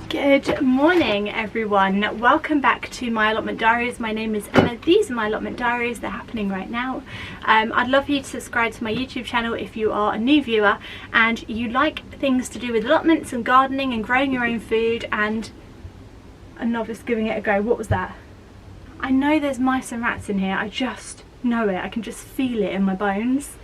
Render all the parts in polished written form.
Good morning everyone, welcome back to my allotment diaries. My name is Emma, these are my allotment diaries, they're happening right now. I'd love for you to subscribe to my YouTube channel if you are a new viewer and you like things to do with allotments and gardening and growing your own food and a novice giving it a go. What was that? I know there's mice and rats in here, I just know it, I can just feel it in my bones.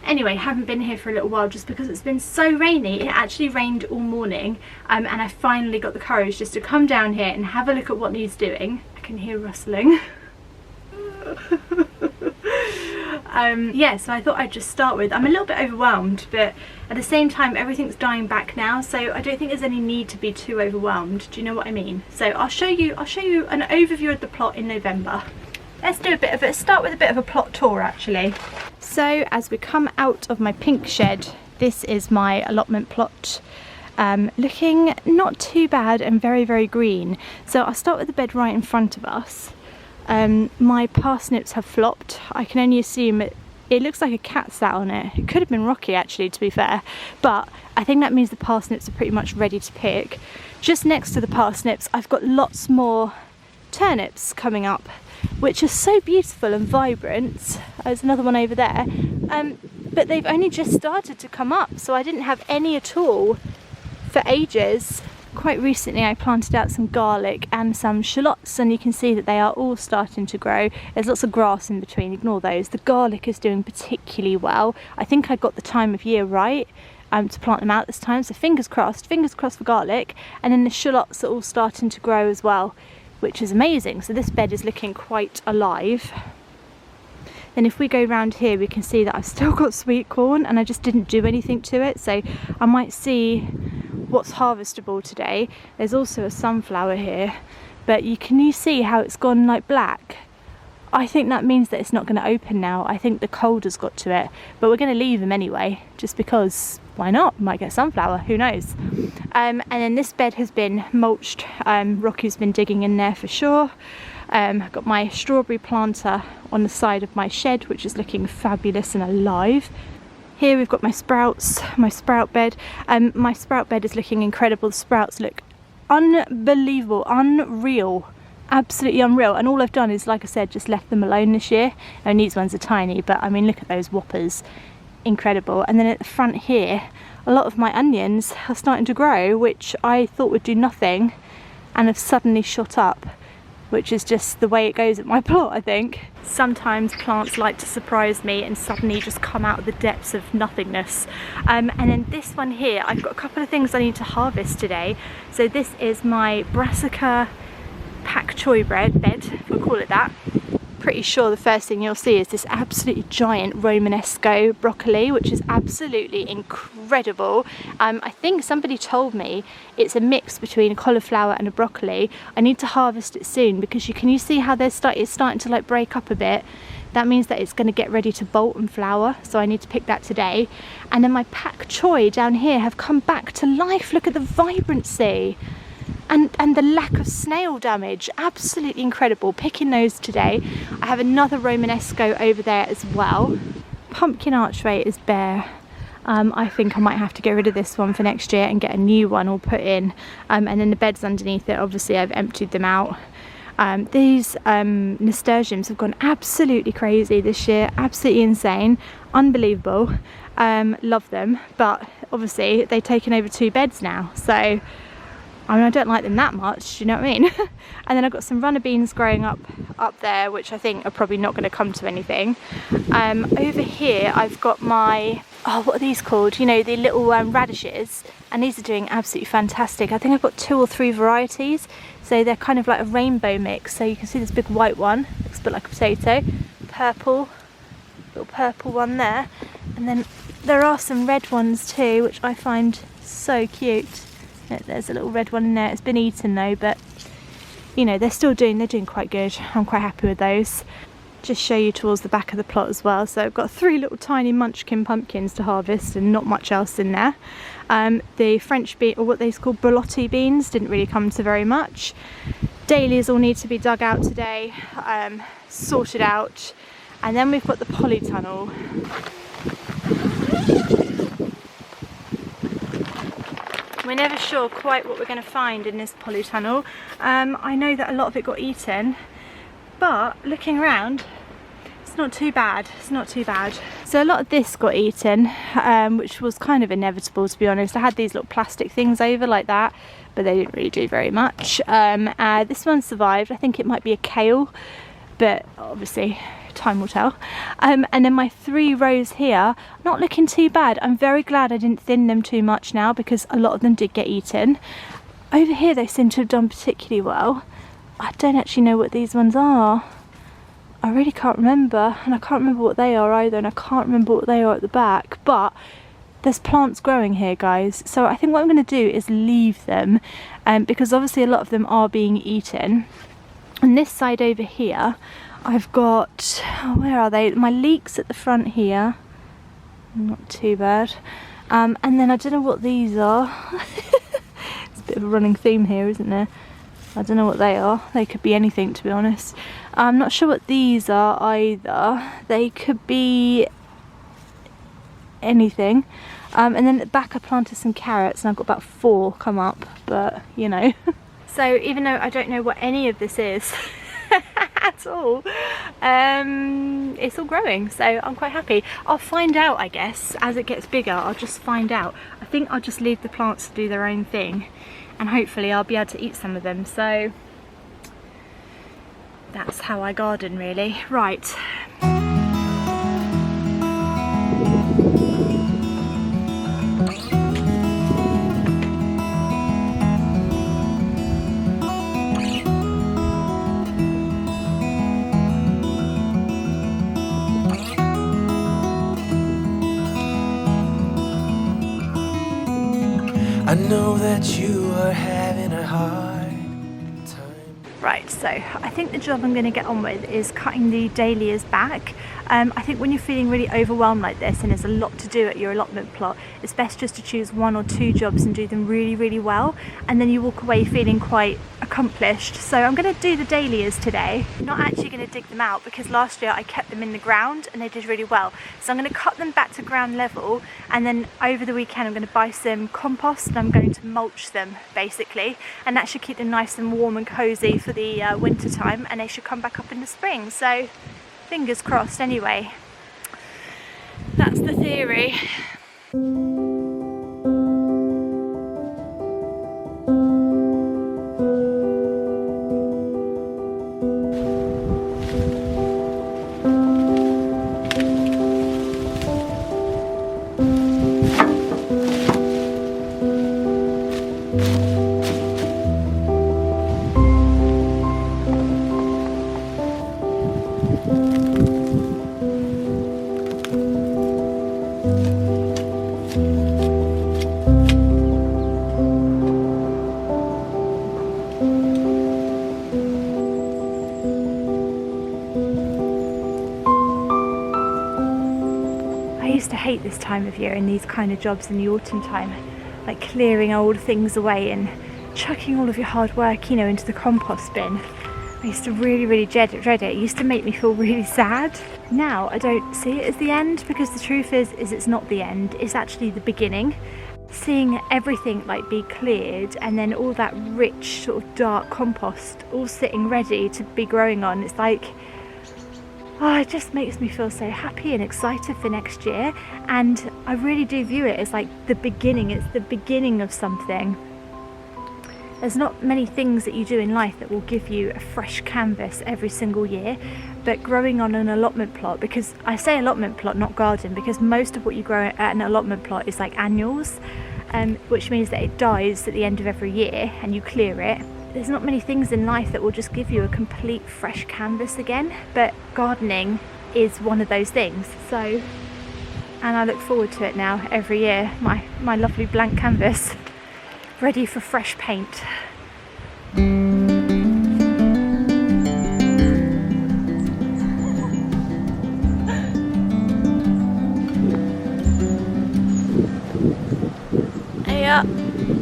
Anyway, haven't been here for a little while just because it's been so rainy. It actually rained all morning and I finally got the courage just to come down here and have a look at what needs doing. I can hear rustling. Yeah, so I thought I'd just start with, I'm a little bit overwhelmed, but at the same time everything's dying back now, so I don't think there's any need to be too overwhelmed. Do you know what I mean? So I'll show you an overview of the plot in November. Let's do start with a bit of a plot tour actually. So as we come out of my pink shed, this is my allotment plot. Looking not too bad and very, very green. So I'll start with the bed right in front of us. My parsnips have flopped. I can only assume it looks like a cat sat on it. It could have been Rocky actually, to be fair. But I think that means the parsnips are pretty much ready to pick. Just next to the parsnips, I've got lots more turnips coming up, which are so beautiful and vibrant. There's another one over there, but they've only just started to come up, so I didn't have any at all for ages. Quite recently I planted out some garlic and some shallots, and you can see that they are all starting to grow. There's lots of grass in between, ignore those. The garlic is doing particularly well. I think I got the time of year right to plant them out this time, so fingers crossed for garlic. And then the shallots are all starting to grow as well, which is amazing. So this bed is looking quite alive. Then if we go round here, we can see that I've still got sweet corn and I just didn't do anything to it, so I might see what's harvestable today. There's also a sunflower here, but can you see how it's gone like black? I think that means that it's not going to open now. I think the cold has got to it, but we're going to leave them anyway, just because, why not? Might get sunflower, who knows? And then this bed has been mulched. Rocky's been digging in there for sure. I've got my strawberry planter on the side of my shed, which is looking fabulous and alive. Here we've got my sprouts, my sprout bed. My sprout bed is looking incredible. The sprouts look unbelievable, unreal. Absolutely unreal. And all I've done is, like I said, just left them alone this year. And these ones are tiny, but I mean, look at those whoppers. Incredible. And then at the front here, a lot of my onions are starting to grow, which I thought would do nothing and have suddenly shot up, which is just the way it goes at my plot, I think. Sometimes plants like to surprise me and suddenly just come out of the depths of nothingness. And then this one here, I've got a couple of things I need to harvest today. So this is my Brassica pak choy bed, we'll call it that. Pretty sure the first thing you'll see is this absolutely giant Romanesco broccoli, which is absolutely incredible. I think somebody told me it's a mix between a cauliflower and a broccoli. I need to harvest it soon because can you see how it's starting to like break up a bit? That means that it's going to get ready to bolt and flower, so I need to pick that today. And then my pak choy down here have come back to life. Look at the vibrancy. And the lack of snail damage, absolutely incredible. Picking those today. I have another Romanesco over there as well. Pumpkin archway is bare. I think I might have to get rid of this one for next year and get a new one all put in. And then the beds underneath it, obviously I've emptied them out. These nasturtiums have gone absolutely crazy this year, absolutely insane, unbelievable. Love them, but obviously they've taken over 2 beds now, so I mean, I don't like them that much, do you know what I mean? And then I've got some runner beans growing up there, which I think are probably not going to come to anything. Over here I've got my, what are these called? You know, the little radishes, and these are doing absolutely fantastic. I think I've got 2 or 3 varieties, so they're kind of like a rainbow mix. So you can see this big white one, looks a bit like a potato, purple, little purple one there, and then there are some red ones too, which I find so cute. There's a little red one in there. It's been eaten though, but you know, they're doing quite good. I'm quite happy with those. just show you towards the back of the plot as well. So I've got 3 little tiny munchkin pumpkins to harvest and not much else in there. The French bean, or what they call borlotti beans, didn't really come to very much. Dahlias all need to be dug out today, sorted out. And then we've got the polytunnel. We're never sure quite what we're going to find in this polytunnel. I know that a lot of it got eaten, but looking around, it's not too bad. It's not too bad. So a lot of this got eaten, which was kind of inevitable, to be honest. I had these little plastic things over like that, but they didn't really do very much. This one survived. I think it might be a kale, but obviously time will tell. And then my 3 rows here, not looking too bad. I'm very glad I didn't thin them too much now, because a lot of them did get eaten. Over here they seem to have done particularly well. I don't actually know what these ones are. I really can't remember, and I can't remember what they are either, and I can't remember what they are at the back, but there's plants growing here, guys. So I think what I'm going to do is leave them, because obviously a lot of them are being eaten. On this side over here, I've got, where are they? My leeks at the front here. Not too bad. And then I don't know what these are. It's a bit of a running theme here, isn't there? I don't know what they are. They could be anything, to be honest. I'm not sure what these are either. They could be anything. And then at the back I planted some carrots, and I've got about 4 come up, but you know. So even though I don't know what any of this is at all, it's all growing, so I'm quite happy. I'll find out, I guess, as it gets bigger. I'll just find out. I think I'll just leave the plants to do their own thing, and hopefully I'll be able to eat some of them. So that's how I garden, really. Right. I know that you are having a hard time. Right, so I think the job I'm going to get on with is cutting the dahlias back. I think when you're feeling really overwhelmed like this and there's a lot to do at your allotment plot, it's best just to choose 1 or 2 jobs and do them really, really well, and then you walk away feeling quite accomplished. So I'm going to do the dahlias today. I'm not actually going to dig them out, because last year I kept them in the ground and they did really well. So I'm going to cut them back to ground level, and then over the weekend I'm going to buy some compost and I'm going to mulch them, basically, and that should keep them nice and warm and cozy for the winter time, and they should come back up in the spring. So fingers crossed. Anyway, that's the theory. I used to hate this time of year and these kind of jobs in the autumn time, like clearing old things away and chucking all of your hard work, you know, into the compost bin. I used to really, really dread it. It used to make me feel really sad. Now I don't see it as the end, because the truth is it's not the end, it's actually the beginning. Seeing everything like be cleared, and then all that rich sort of dark compost all sitting ready to be growing on, it's like, oh, it just makes me feel so happy and excited for next year. And I really do view it as like the beginning. It's the beginning of something. There's not many things that you do in life that will give you a fresh canvas every single year, but growing on an allotment plot, because I say allotment plot, not garden, because most of what you grow at an allotment plot is like annuals, which means that it dies at the end of every year and you clear it. There's not many things in life that will just give you a complete fresh canvas again, but gardening is one of those things. So, and I look forward to it now every year, my lovely blank canvas, ready for fresh paint. Yeah,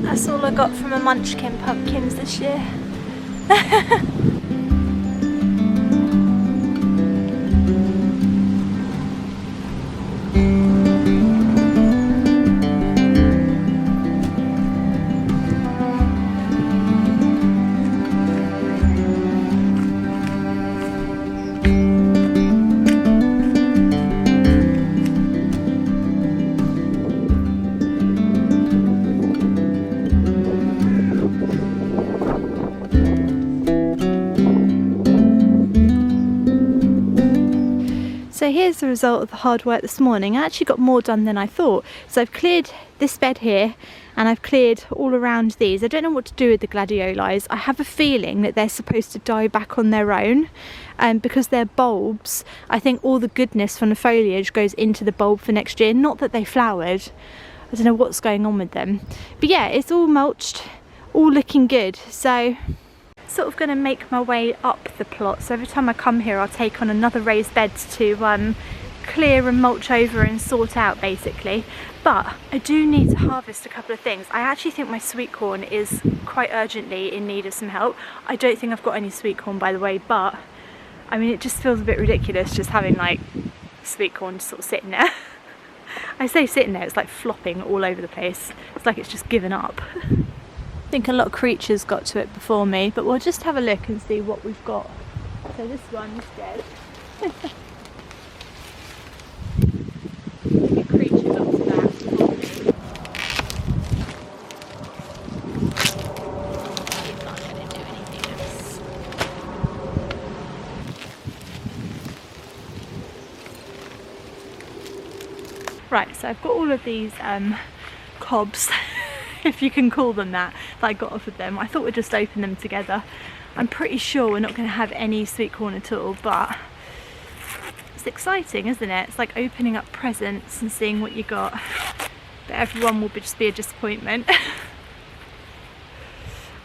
that's all I got from a Munchkin pumpkins this year. So here's the result of the hard work this morning. I actually got more done than I thought. So I've cleared this bed here and I've cleared all around these. I don't know what to do with the gladioli. I have a feeling that they're supposed to die back on their own, because they're bulbs. I think all the goodness from the foliage goes into the bulb for next year. Not that they flowered. I don't know what's going on with them. But yeah, it's all mulched, all looking good. So sort of going to make my way up the plot, so every time I come here I'll take on another raised bed to clear and mulch over and sort out basically. But I do need to harvest a couple of things. I actually think my sweet corn is quite urgently in need of some help. I don't think I've got any sweet corn, by the way, but I mean it just feels a bit ridiculous just having like sweet corn sort of sitting there. I say sitting there, it's like flopping all over the place. It's like it's just given up. I think a lot of creatures got to it before me, but we'll just have a look and see what we've got. So this one's dead. Maybe a creature got to that before me. It's not going to do anything else. Right, so I've got all of these cobs, if you can call them that I got off of them. I thought we'd just open them together. I'm pretty sure we're not going to have any sweet corn at all, but it's exciting, isn't it? It's like opening up presents and seeing what you got. But everyone will just be a disappointment.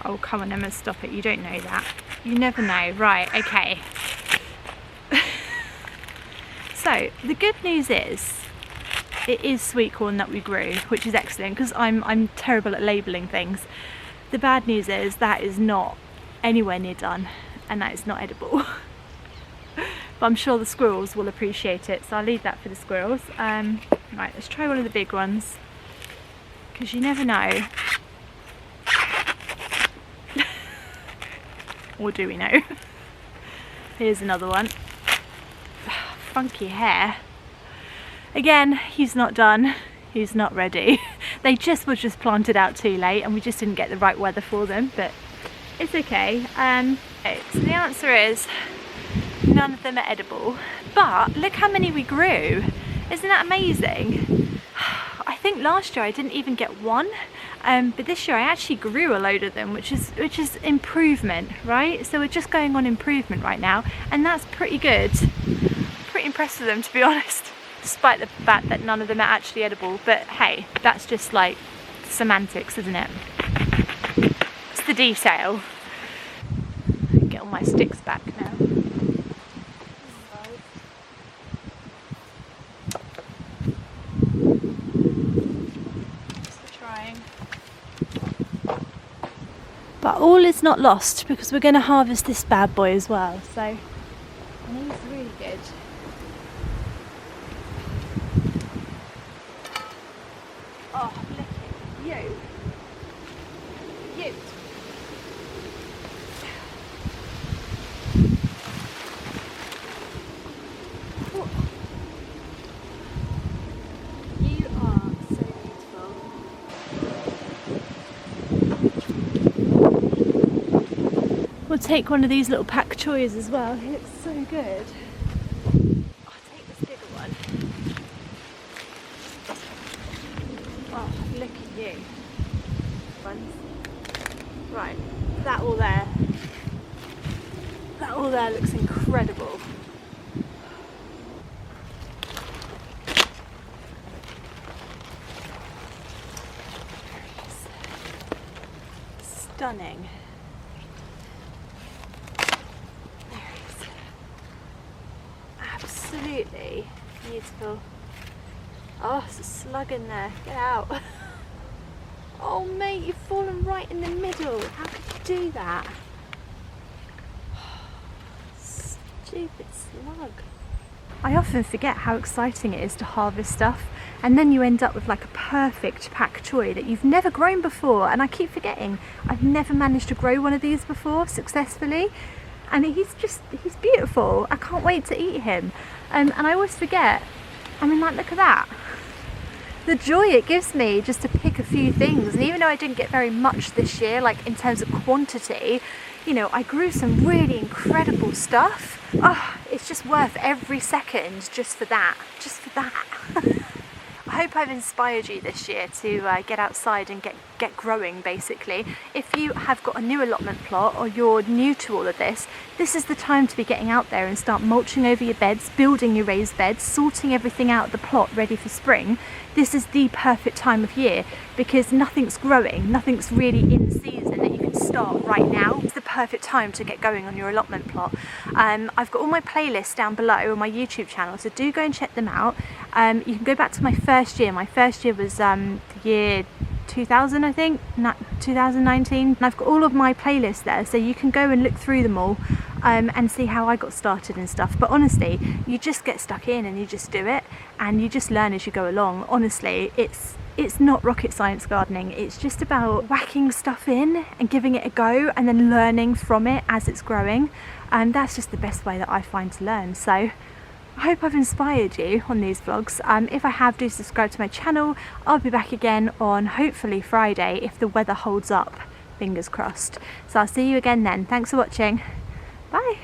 Oh, come on Emma, stop it. You don't know that. You never know. Right, okay. So, the good news is, it is sweet corn that we grew, which is excellent because I'm terrible at labelling things. The bad news is that is not anywhere near done and that is not edible. But I'm sure the squirrels will appreciate it, so I'll leave that for the squirrels. Right, let's try one of the big ones because you never know. Or do we know? Here's another one. Funky hair. Again, he's not done, he's not ready. They were just planted out too late and we just didn't get the right weather for them, but it's okay. So the answer is none of them are edible, but look how many we grew. Isn't that amazing? I think last year I didn't even get one, but this year I actually grew a load of them, which is improvement, right? So we're just going on improvement right now, and that's pretty good. Pretty impressed with them, to be honest. Despite the fact that none of them are actually edible, but hey, that's just like semantics, isn't it? It's the detail. Get all my sticks back now. Just for trying. But all is not lost because we're going to harvest this bad boy as well. So, and he's really good. Oh, look at you. You. Oh. You are so beautiful. We'll take one of these little pak choys as well. He looks so good. I'll take this bigger one. Oh, look at you. Right, that all there looks incredible. Stunning. There he is. Absolutely beautiful. Oh, there's a slug in there. Get out. Oh mate, you've fallen right in the middle. How could you do that? Stupid slug. I often forget how exciting it is to harvest stuff, and then you end up with like a perfect pak choy that you've never grown before, and I keep forgetting I've never managed to grow one of these before successfully, and he's beautiful. I can't wait to eat him. And I always forget, I mean, like, look at that. The joy it gives me just to pick a few things, and even though I didn't get very much this year, like in terms of quantity, you know, I grew some really incredible stuff. Oh, it's just worth every second just for that, I hope I've inspired you this year to get outside and get growing, basically. If you have got a new allotment plot or you're new to all of this, this is the time to be getting out there and start mulching over your beds, building your raised beds, sorting everything out of the plot ready for spring. This is the perfect time of year because nothing's growing, nothing's really in season that you can start right now. It's the perfect time to get going on your allotment plot. I've got all my playlists down below on my YouTube channel, so do go and check them out. You can go back to my first year. My first year was the year 2000, I think, 2019. And I've got all of my playlists there, so you can go and look through them all and see how I got started and stuff. But honestly, you just get stuck in and you just do it, and you just learn as you go along. Honestly, it's not rocket science gardening. It's just about whacking stuff in and giving it a go and then learning from it as it's growing. And that's just the best way that I find to learn. So I hope I've inspired you on these vlogs. If I have, do subscribe to my channel. I'll be back again on hopefully Friday if the weather holds up, fingers crossed. So I'll see you again then. Thanks for watching. Bye.